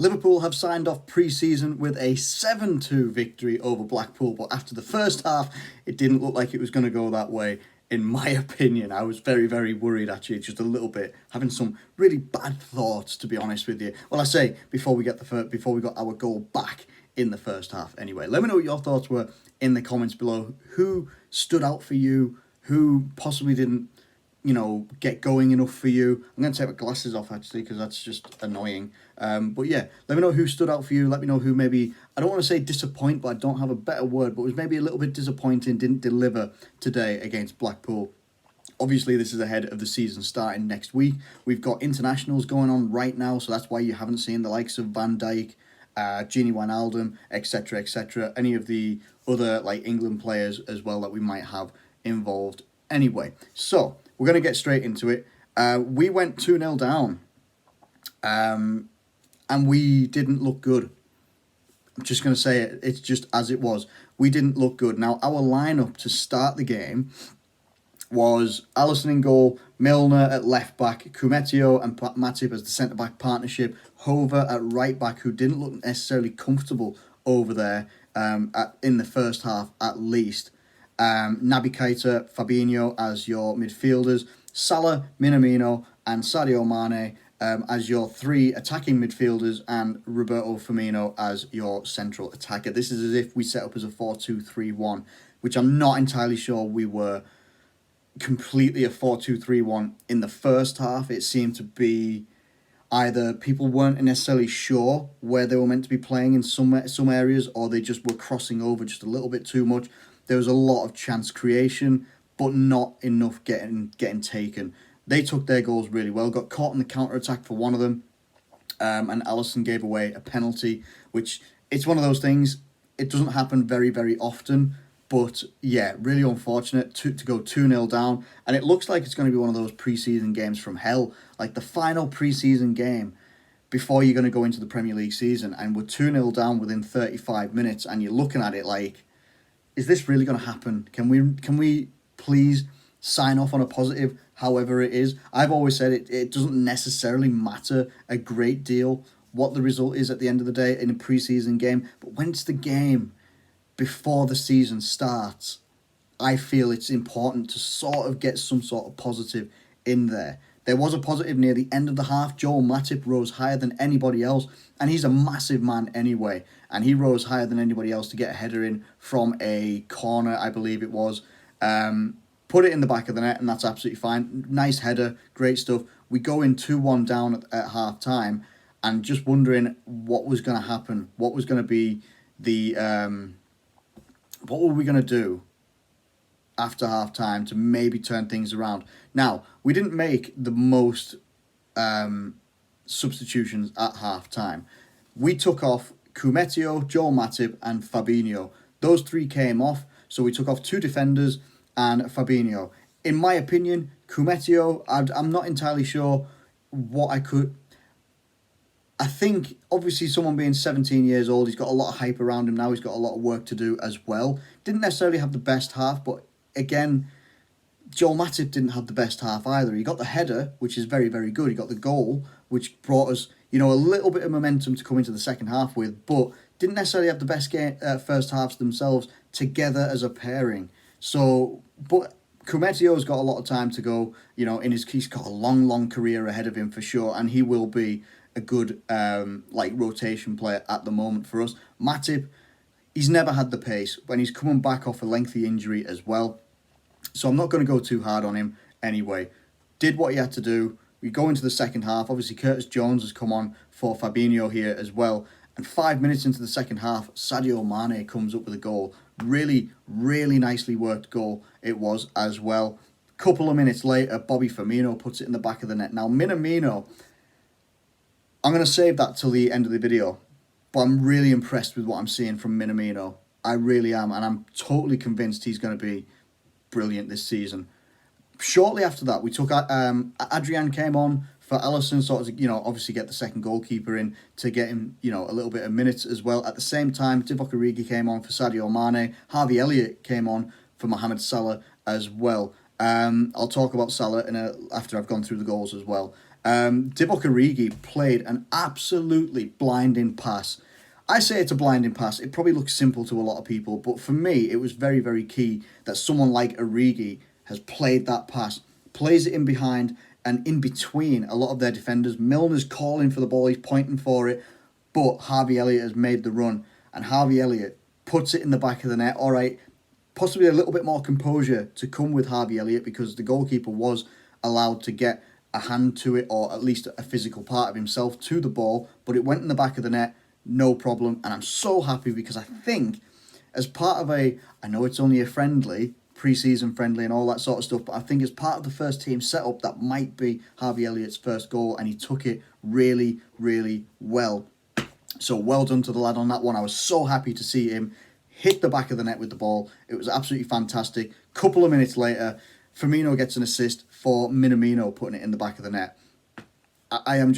Liverpool have signed off pre-season with a 7-2 victory over Blackpool, but after the first half, it didn't look like it was going to go that way. In my opinion, I was very, very worried actually, just a little bit, having some really bad thoughts, to be honest with you. Well, I say before we got our goal back in the first half. Anyway, let me know what your thoughts were in the comments below. Who stood out for you? Who possibly didn't, get going enough for you? I'm going to take my glasses off actually because that's just annoying. But yeah, let me know who stood out for you. Let me know who maybe, I don't want to say disappoint, but I don't have a better word, but was maybe a little bit disappointing, didn't deliver today against Blackpool. Obviously, this is ahead of the season starting next week. We've got internationals going on right now, so that's why you haven't seen the likes of Van Dijk, Gini Wijnaldum, etc., any of the other England players as well that we might have involved. Anyway, so we're going to get straight into it. We went 2-0 down, and we didn't look good. I'm just going to say it. It's just as it was. We didn't look good. Now, our lineup to start the game was Alisson in goal, Milner at left back, Kumetio and Matip as the centre back partnership, Hover at right back, who didn't look necessarily comfortable over there in the first half at least. Naby Keita, Firmino as your midfielders, Salah, Minamino and Sadio Mane as your three attacking midfielders, and Roberto Firmino as your central attacker. This is as if we set up as a 4-2-3-1, which I'm not entirely sure we were completely a 4-2-3-1 in the first half. It seemed to be either people weren't necessarily sure where they were meant to be playing in some areas, or they just were crossing over just a little bit too much. There was a lot of chance creation, but not enough getting taken. They took their goals really well, got caught in the counter-attack for one of them, and Alisson gave away a penalty, which it's one of those things, it doesn't happen very, very often, but yeah, really unfortunate to go 2-0 down, and it looks like it's going to be one of those pre-season games from hell, like the final pre-season game before you're going to go into the Premier League season, and we're 2-0 down within 35 minutes, and you're looking at it like, is this really going to happen? Can we please sign off on a positive, however it is? I've always said it doesn't necessarily matter a great deal what the result is at the end of the day in a pre-season game, but when it's the game before the season starts, I feel it's important to sort of get some sort of positive in there. There was a positive near the end of the half. Joel Matip rose higher than anybody else, and he's a massive man anyway, and he rose higher than anybody else to get a header in from a corner, I believe it was. Put it in the back of the net, and that's absolutely fine. Nice header, great stuff. We go in 2-1 down at half-time, and just wondering what was going to happen, what was going to be the... what were we going to do after half-time to maybe turn things around? Now, we didn't make the most substitutions at half-time. We took off Kumetio, Joel Matip and Firmino. Those three came off, so we took off two defenders and Firmino. In my opinion, Kumetio, I'm not entirely sure what I think, obviously, someone being 17 years old, he's got a lot of hype around him now. He's got a lot of work to do as well. Didn't necessarily have the best half, but again, Joel Matip didn't have the best half either. He got the header, which is very, very good. He got the goal, which brought us, a little bit of momentum to come into the second half with, but didn't necessarily have the best first halves themselves together as a pairing. So, but Kumetio's got a lot of time to go. He's got a long, long career ahead of him for sure, and he will be a good rotation player at the moment for us. Matip, he's never had the pace when he's coming back off a lengthy injury as well. So I'm not going to go too hard on him anyway. Did what he had to do. We go into the second half. Obviously, Curtis Jones has come on for Firmino here as well. And 5 minutes into the second half, Sadio Mane comes up with a goal. Really, really nicely worked goal it was as well. Couple of minutes later, Bobby Firmino puts it in the back of the net. Now, Minamino, I'm going to save that till the end of the video, but I'm really impressed with what I'm seeing from Minamino. I really am, and I'm totally convinced he's going to be brilliant this season. Shortly after that, we took Adrian came on for Alisson, sort of, obviously get the second goalkeeper in to get him, a little bit of minutes as well. At the same time, Divock Origi came on for Sadio Mane. Harvey Elliott came on for Mohamed Salah as well. I'll talk about Salah after I've gone through the goals as well. Divock Origi played an absolutely blinding pass. I say it's a blinding pass. It probably looks simple to a lot of people, but for me, it was very, very key that someone like Origi has played that pass, plays it in behind and in between a lot of their defenders. Milner's calling for the ball, he's pointing for it, but Harvey Elliott has made the run, and Harvey Elliott puts it in the back of the net. All right, possibly a little bit more composure to come with Harvey Elliott because the goalkeeper was allowed to get a hand to it, or at least a physical part of himself to the ball, but it went in the back of the net, no problem. And I'm so happy because I think as part of I know it's only a friendly, pre-season friendly and all that sort of stuff, but I think as part of the first team setup, that might be Harvey Elliott's first goal, and he took it really, really well. So well done to the lad on that one. I was so happy to see him hit the back of the net with the ball. It was absolutely fantastic. Couple of minutes later, Firmino gets an assist for Minamino putting it in the back of the net. I am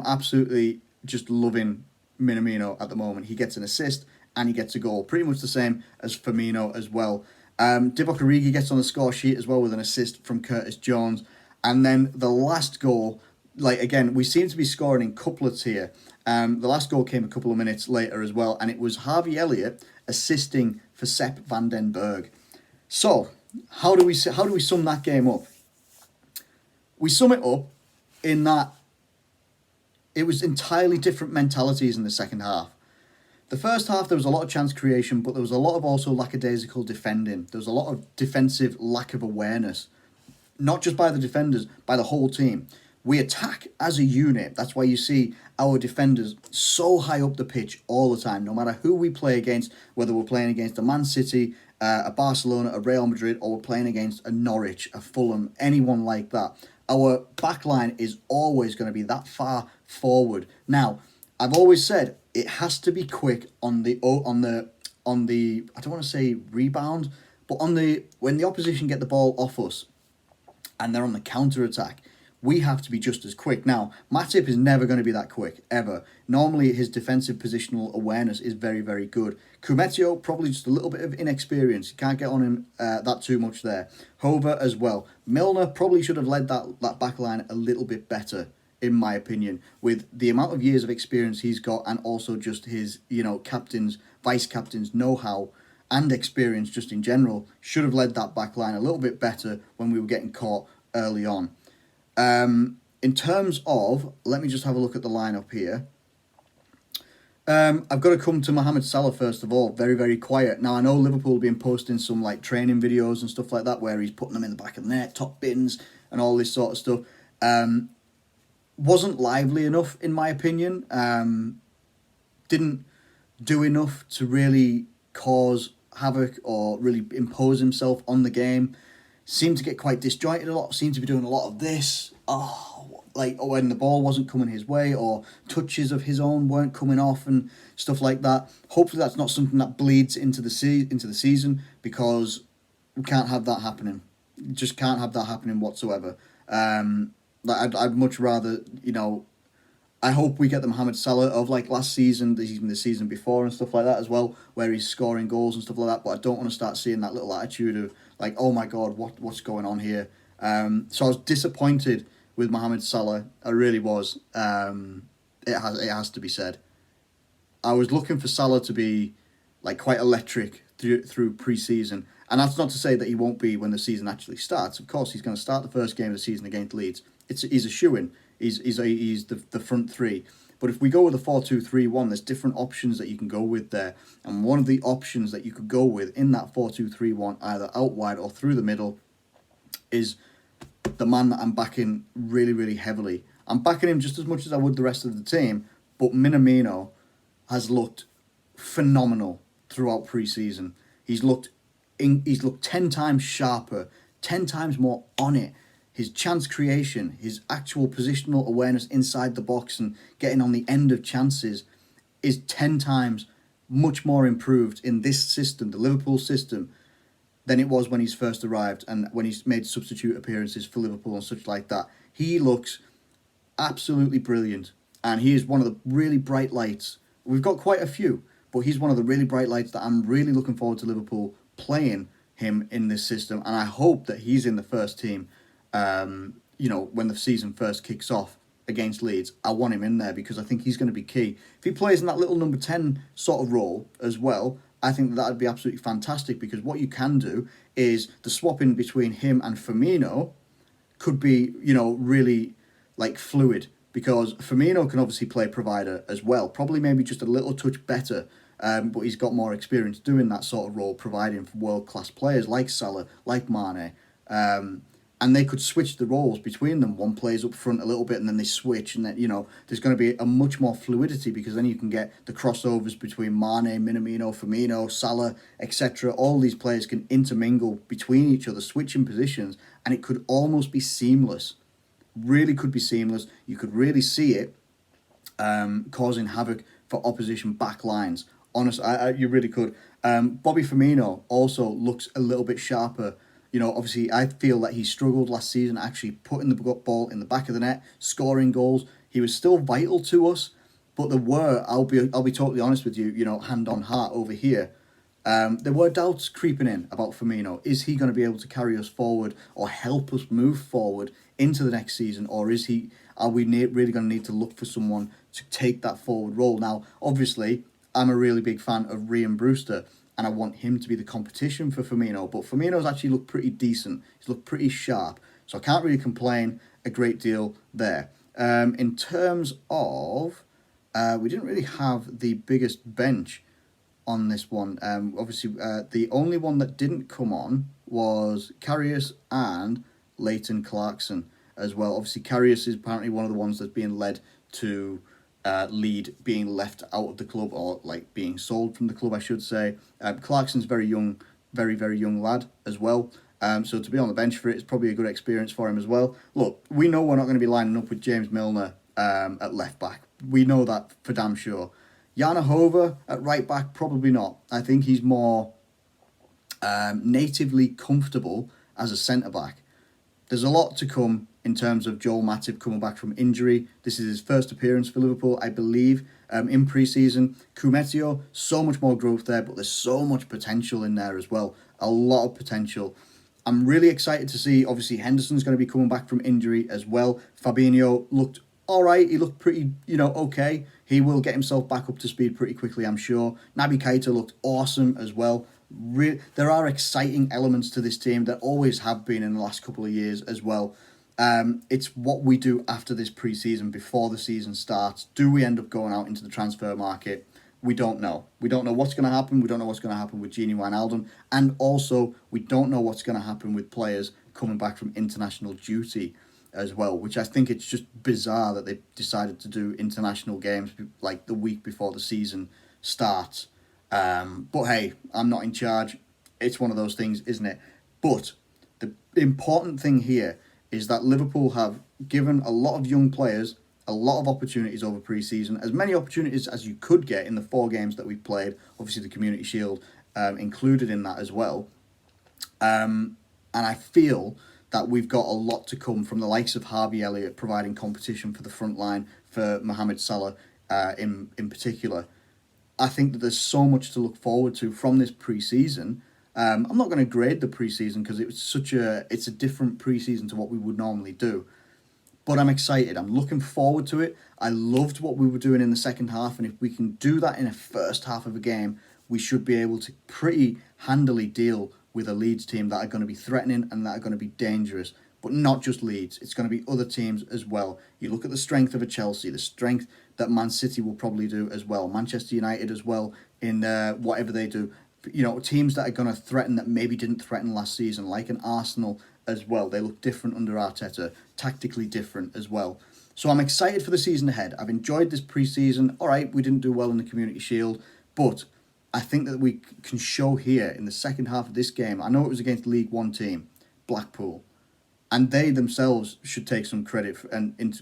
absolutely just loving Minamino at the moment. He gets an assist and he gets a goal. Pretty much the same as Firmino as well. Divock Origi gets on the score sheet as well with an assist from Curtis Jones. And then the last goal, like again, we seem to be scoring in couplets here. The last goal came a couple of minutes later as well, and it was Harvey Elliott assisting for Sepp van den Berg. So, how do we sum that game up? We sum it up in that it was entirely different mentalities in the second half. The first half, there was a lot of chance creation, but there was a lot of also lackadaisical defending. There was a lot of defensive lack of awareness, not just by the defenders, by the whole team. We attack as a unit. That's why you see our defenders so high up the pitch all the time, no matter who we play against, whether we're playing against a Man City, a Barcelona, a Real Madrid, or we're playing against a Norwich, a Fulham, anyone like that. Our backline is always going to be that far forward. Now, I've always said it has to be quick on the I don't want to say rebound, but when the opposition get the ball off us and they're on the counter attack, we have to be just as quick. Now, Matip is never going to be that quick, ever. Normally, his defensive positional awareness is very, very good. Kumetio, probably just a little bit of inexperience. You can't get on him that too much there. Hover as well. Milner probably should have led that back line a little bit better, in my opinion, with the amount of years of experience he's got and also just his, captains, vice-captains know-how and experience just in general, should have led that back line a little bit better when we were getting caught early on. In terms of, let me just have a look at the lineup here. I've got to come to Mohamed Salah first of all. Very, very quiet. Now, I know Liverpool have been posting some training videos and stuff like that where he's putting them in the back of the net, top bins and all this sort of stuff. Wasn't lively enough, in my opinion. Didn't do enough to really cause havoc or really impose himself on the game. Seemed to get quite disjointed a lot, seemed to be doing a lot of this, when the ball wasn't coming his way, or touches of his own weren't coming off and stuff like that. Hopefully that's not something that bleeds into the season, because we can't have that happening. Just can't have that happening whatsoever. I'd much rather, I hope we get the Mohamed Salah of last season, even the season before and stuff like that as well, where he's scoring goals and stuff like that, but I don't want to start seeing that little attitude of oh my God, what's going on here? So I was disappointed with Mohamed Salah. I really was. It has to be said. I was looking for Salah to be quite electric through pre-season, and that's not to say that he won't be when the season actually starts. Of course, he's going to start the first game of the season against Leeds. He's a shoo-in. He's the front three. But if we go with a 4-2-3-1, there's different options that you can go with there. And one of the options that you could go with in that 4-2-3-1, either out wide or through the middle, is the man that I'm backing really, really heavily. I'm backing him just as much as I would the rest of the team, but Minamino has looked phenomenal throughout pre-season. He's looked 10 times sharper, 10 times more on it. His chance creation, his actual positional awareness inside the box and getting on the end of chances is 10 times much more improved in this system, the Liverpool system, than it was when he's first arrived and when he's made substitute appearances for Liverpool and such like that. He looks absolutely brilliant, and he is one of the really bright lights. We've got quite a few, but he's one of the really bright lights that I'm really looking forward to Liverpool playing him in this system, and I hope that he's in the first team when the season first kicks off against Leeds, I want him in there because I think he's going to be key. If he plays in that little number 10 sort of role as well, I think that would be absolutely fantastic, because what you can do is the swapping between him and Firmino could be, really like fluid, because Firmino can obviously play provider as well, probably maybe just a little touch better, but he's got more experience doing that sort of role, providing for world-class players like Salah, like Mane, and they could switch the roles between them. One plays up front a little bit and then they switch, and then, there's going to be a much more fluidity, because then you can get the crossovers between Mane, Minamino, Firmino, Salah, etc. All these players can intermingle between each other, switching positions, and it could almost be seamless. Really could be seamless. You could really see it causing havoc for opposition back lines. Honestly, you really could. Bobby Firmino also looks a little bit sharper. Obviously, I feel that he struggled last season actually putting the ball in the back of the net, scoring goals. He was still vital to us, but there were, I'll be totally honest with you, hand on heart over here, there were doubts creeping in about Firmino. Is he going to be able to carry us forward or help us move forward into the next season, or are we really going to need to look for someone to take that forward role? Now, obviously, I'm a really big fan of Rhian Brewster, and I want him to be the competition for Firmino, but Firmino's actually looked pretty decent. He's looked pretty sharp, so I can't really complain a great deal there. In terms of, we didn't really have the biggest bench on this one. Obviously, the only one that didn't come on was Karius and Leighton Clarkson as well. Obviously, Karius is apparently one of the ones that's being led to lead being left out of the club, or like being sold from the club, I should say. Clarkson's very young, very, very young lad as well. So to be on the bench for it is probably a good experience for him as well. Look, we know we're not going to be lining up with James Milner at left back. We know that for damn sure. Jana Hova at right back, probably not. I think he's more natively comfortable as a centre back. There's a lot to come in terms of Joel Matip coming back from injury. This is his first appearance for Liverpool, I believe, in pre-season. Kumetio, so much more growth there, but there's so much potential in there as well. A lot of potential. I'm really excited to see, obviously, Henderson's going to be coming back from injury as well. Fabinho looked all right. He looked pretty, okay. He will get himself back up to speed pretty quickly, I'm sure. Naby Keita looked awesome as well. There are exciting elements to this team that always have been in the last couple of years as well. It's what we do after this pre-season, before the season starts. Do we end up going out into the transfer market? We don't know. We don't know what's going to happen. We don't know what's going to happen with Gini Wijnaldum. And also, we don't know what's going to happen with players coming back from international duty as well, which I think it's just bizarre that they've decided to do international games like the week before the season starts. But hey, I'm not in charge. It's one of those things, isn't it? But the important thing here is that Liverpool have given a lot of young players a lot of opportunities over pre-season, as many opportunities as you could get in the 4 games that we've played, obviously the Community Shield included in that as well. And I feel that we've got a lot to come from the likes of Harvey Elliott providing competition for the front line, for Mohamed Salah in particular. I think that there's so much to look forward to from this pre-season. I'm not going to grade the pre-season because it's a different pre-season to what we would normally do. But I'm excited. I'm looking forward to it. I loved what we were doing in the second half, and if we can do that in a first half of a game, we should be able to pretty handily deal with a Leeds team that are going to be threatening and that are going to be dangerous. But not just Leeds. It's going to be other teams as well. You look at the strength of a Chelsea, the strength that Man City will probably do as well, Manchester United as well, in whatever they do. Teams that are going to threaten that maybe didn't threaten last season, like an Arsenal as well. They look different under Arteta, tactically different as well. So I'm excited for the season ahead. I've enjoyed this pre-season. All right, we didn't do well in the Community Shield, but I think that we can show here in the second half of this game. I know it was against League One team, Blackpool, and they themselves should take some credit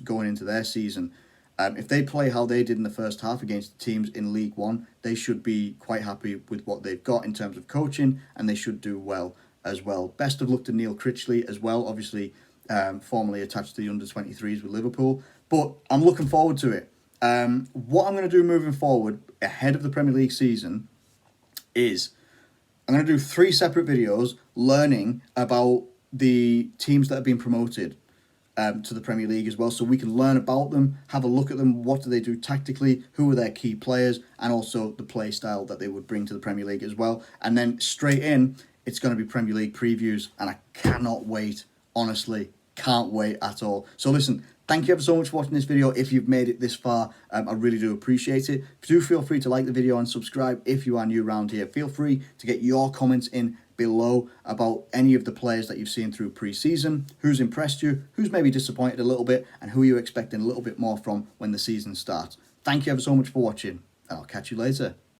going into their season. If they play how they did in the first half against the teams in League One, they should be quite happy with what they've got in terms of coaching, and they should do well as well. Best of luck to Neil Critchley as well, obviously formerly attached to the under-23s with Liverpool. But I'm looking forward to it. What I'm going to do moving forward ahead of the Premier League season is I'm going to do 3 separate videos learning about the teams that have been promoted. to the Premier League as well, so we can learn about them, have a look at them, what do they do tactically, who are their key players, and also the play style that they would bring to the Premier League as well. And then straight in, it's going to be Premier League previews, and I cannot wait, honestly, can't wait at all. So listen, thank you ever so much for watching this video. If you've made it this far, I really do appreciate it. Do feel free to like the video and subscribe if you are new around here. Feel free to get your comments in below about any of the players that you've seen through pre-season, who's impressed you, who's maybe disappointed a little bit, and who you're expecting a little bit more from when the season starts. Thank you ever so much for watching, and I'll catch you later.